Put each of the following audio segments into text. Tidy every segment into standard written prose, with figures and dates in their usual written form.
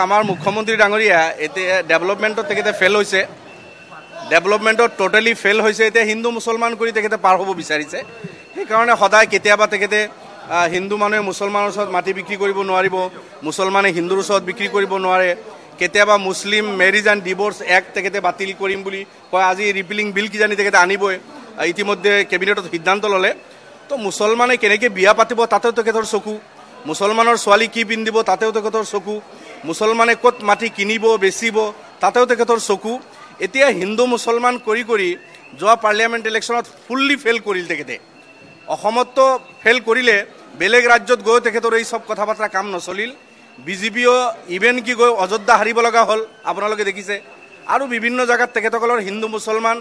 আমাৰ মুখ্যমন্ত্ৰী ডাঙৰীয়া এতিয়া ডেভেলপমেণ্টত তেখেতে ফেল হৈছে, ডেভেলপমেণ্টত টোটেলি ফেল হৈছে। এতিয়া হিন্দু মুছলমান কৰি তেখেতে পাৰ হ'ব বিচাৰিছে। সেইকাৰণে সদায় কেতিয়াবা তেখেতে হিন্দু মানুহে মুছলমানৰ ওচৰত মাটি বিক্ৰী কৰিব নোৱাৰিব, মুছলমানে হিন্দুৰ ওচৰত বিক্ৰী কৰিব নোৱাৰে। কেতিয়াবা মুছলিম মেৰিজ এণ্ড ডিভোৰ্চ এক্ট তেখেতে বাতিল কৰিম বুলি কয়। আজি ৰিপিলিং বিল কিজানি তেখেতে আনিবই, ইতিমধ্যে কেবিনেটত সিদ্ধান্ত ল'লে। তো মুছলমানে কেনেকৈ বিয়া পাতিব তাতেও তেখেতৰ চকু, মুছলমানৰ ছোৱালী কি পিন্ধিব তাতেও তেখেতৰ চকু, মুছলমানে ক'ত মাটি কিনিব বেচিব তাতেও তেখেতৰ চকু। এতিয়া হিন্দু মুছলমান কৰি কৰি যোৱা পাৰ্লিয়ামেণ্ট ইলেকশ্যনত ফুল্লি ফেইল কৰিল তেখেতে। অসমততো ফেইল কৰিলে, বেলেগ ৰাজ্যত গৈ তেখেতৰ এই চব কথা বতৰা কাম নচলিল। বিজেপিও ইভেন কি গৈ অযোধ্যা হাৰিব লগা হ'ল, আপোনালোকে দেখিছে। আৰু বিভিন্ন জেগাত তেখেতসকলৰ হিন্দু মুছলমান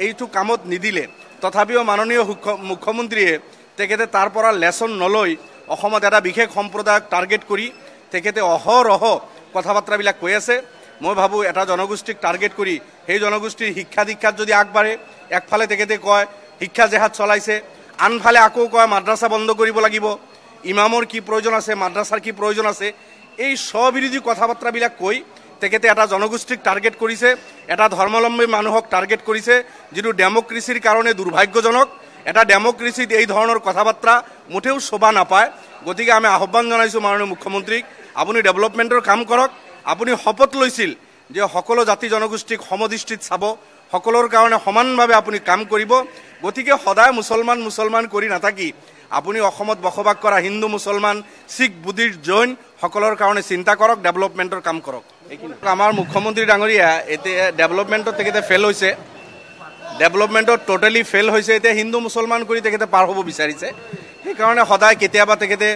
এইটো কামত নিদিলে। তথাপিও মাননীয় মুখ্যমন্ত্ৰীয়ে তেখেতে তাৰ পৰা লেচন নলৈ অসমত এটা বিশেষ সম্প্ৰদায়ক টাৰ্গেট কৰি তেখেতে অহৰহ কথা বাৰ্তাবিলাক কৈ আছে। মই ভাবোঁ এটা জনগোষ্ঠীক টাৰ্গেট কৰি সেই জনগোষ্ঠীৰ শিক্ষা দীক্ষাত যদি আগবাঢ়ে, একফালে তেখেতে কয় শিক্ষা জেহাদ চলাইছে, আনফালে আকৌ কয় মাদ্ৰাছা বন্ধ কৰিব লাগিব, ইমামৰ কি প্ৰয়োজন আছে, মাদ্ৰাছাৰ কি প্ৰয়োজন আছে, এই স্ববিৰোধী কথা বাৰ্তাবিলাক কৈ তেখেতে এটা জনগোষ্ঠীক টাৰ্গেট কৰিছে, এটা ধৰ্মাৱলম্বী মানুহক টাৰ্গেট কৰিছে, যিটো ডেমক্ৰেচিৰ কাৰণে দুৰ্ভাগ্যজনক। এটা ডেমক্ৰেচিত এই ধৰণৰ কথা বাৰ্তা মুঠেও শোভা নাপায়। গতিকে আমি আহ্বান জনাইছোঁ মাননীয় মুখ্যমন্ত্ৰীক, আপুনি ডেভেলপমেণ্টৰ কাম কৰক। আপুনি শপত লৈছিল যে সকলো জাতি জনগোষ্ঠীক সমদৃষ্টিত চাব, সকলোৰ কাৰণে সমানভাৱে আপুনি কাম কৰিব। গতিকে সদায় মুছলমান মুছলমান কৰি নাথাকি আপুনি অসমত বসবাস কৰা হিন্দু মুছলমান শিখ বুদ্ধিষ্ট জৈন সকলৰ কাৰণে চিন্তা কৰক, ডেভেলপমেণ্টৰ কাম কৰক। এইখিনি আমাৰ মুখ্যমন্ত্ৰী ডাঙৰীয়া এতিয়া ডেভেলপমেণ্টত তেখেতে ফেল হৈছে, ডেভেলপমেণ্টত টোটেলি ফেল হৈছে। এতিয়া হিন্দু মুছলমান কৰি তেখেতে পাৰ হ'ব বিচাৰিছে। সেইকাৰণে সদায় কেতিয়াবা তেখেতে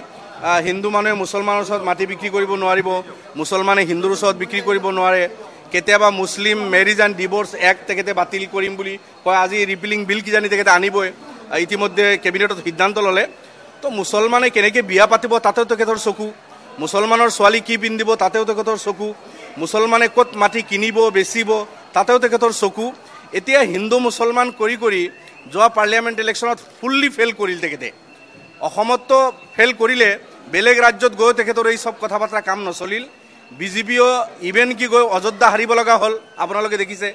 হিন্দু মানুহে মুছলমানৰ ওচৰত মাটি বিক্ৰী কৰিব নোৱাৰিব, মুছলমানে হিন্দুৰ ওচৰত বিক্ৰী কৰিব নোৱাৰে। কেতিয়াবা মুছলিম মেৰিজ এণ্ড ডিভোৰ্চ এক্ট তেখেতে বাতিল কৰিম বুলি কয়। আজি ৰিপিলিং বিল কিজানি তেখেতে আনিবই, ইতিমধ্যে কেবিনেটত সিদ্ধান্ত ল'লে। তো মুছলমানে কেনেকৈ বিয়া পাতিব তাতেও তেখেতৰ চকু, মুছলমানৰ ছোৱালী কি পিন্ধিব তাতেও তেখেতৰ চকু, মুছলমানে ক'ত মাটি কিনিব বেচিব তাতেও তেখেতৰ চকু। এতিয়া হিন্দু মুছলমান কৰি কৰি যোৱা পাৰ্লিয়ামেণ্ট ইলেকশ্যনত ফুল্লি ফেইল কৰিল তেখেতে। অসমততো ফেইল কৰিলে, বেলেগ ৰাজ্যত গৈ তেখেতৰ এই চব কথা বাৰ্তা কাম নচলিল। বিজেপিও ইভেন কি গৈ অযোধ্যা হাৰিব লগা হ'ল, আপোনালোকে দেখিছে।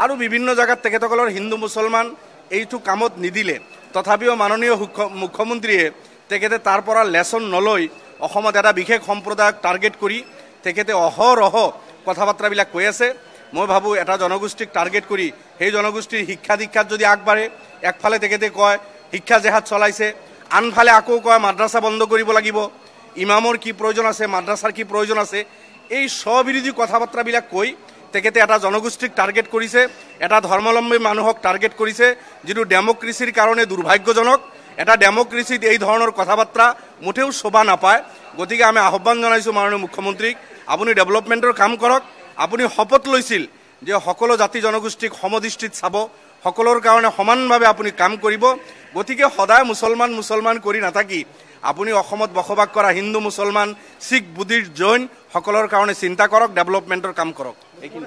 আৰু বিভিন্ন জেগাত তেখেতসকলৰ হিন্দু মুছলমান এইটো কামত নিদিলে। তথাপিও মাননীয় মুখ্যমন্ত্ৰীয়ে তেখেতে তাৰ পৰা লেচন নলৈ অসমত এটা বিশেষ সম্প্ৰদায়ক টাৰ্গেট কৰি তেখেতে অহৰহ কথা বাৰ্তাবিলাক কৈ আছে। মই ভাবোঁ এটা জনগোষ্ঠীক টাৰ্গেট কৰি সেই জনগোষ্ঠীৰ শিক্ষা দীক্ষাত যদি আগবাঢ়ে, একফালে তেখেতে কয় শিক্ষা জেহাদ চলাইছে, আনফালে আকৌ কয় মাদ্ৰাছা বন্ধ কৰিব লাগিব, ইমামৰ কি প্ৰয়োজন আছে, মাদ্ৰাছাৰ কি প্ৰয়োজন আছে, এই স্ববিৰোধী কথা বাৰ্তাবিলাক কৈ তেখেতে এটা জনগোষ্ঠীক টাৰ্গেট কৰিছে, এটা ধৰ্মাৱলম্বী মানুহক টাৰ্গেট কৰিছে, যিটো ডেমক্ৰেচিৰ কাৰণে দুৰ্ভাগ্যজনক। এটা ডেমক্ৰেচিত এই ধৰণৰ কথা বাৰ্তা মুঠেও শোভা নাপায়। গতিকে আমি আহ্বান জনাইছোঁ মাননীয় মুখ্যমন্ত্ৰীক, আপুনি ডেভেলপমেণ্টৰ কাম কৰক। আপুনি শপত লৈছিল যে সকলো জাতি জনগোষ্ঠীক সমদৃষ্টিত চাব, সকলোৰ কাৰণে সমানভাৱে আপুনি কাম কৰিব। গতিকে সদায় মুছলমান মুছলমান কৰি নাথাকি আপুনি অসমত বসবাস কৰা হিন্দু মুছলমান শিখ বুদ্ধিষ্ট জৈন সকলৰ কাৰণে চিন্তা কৰক, ডেভেলপমেণ্টৰ কাম কৰক। এইখিনি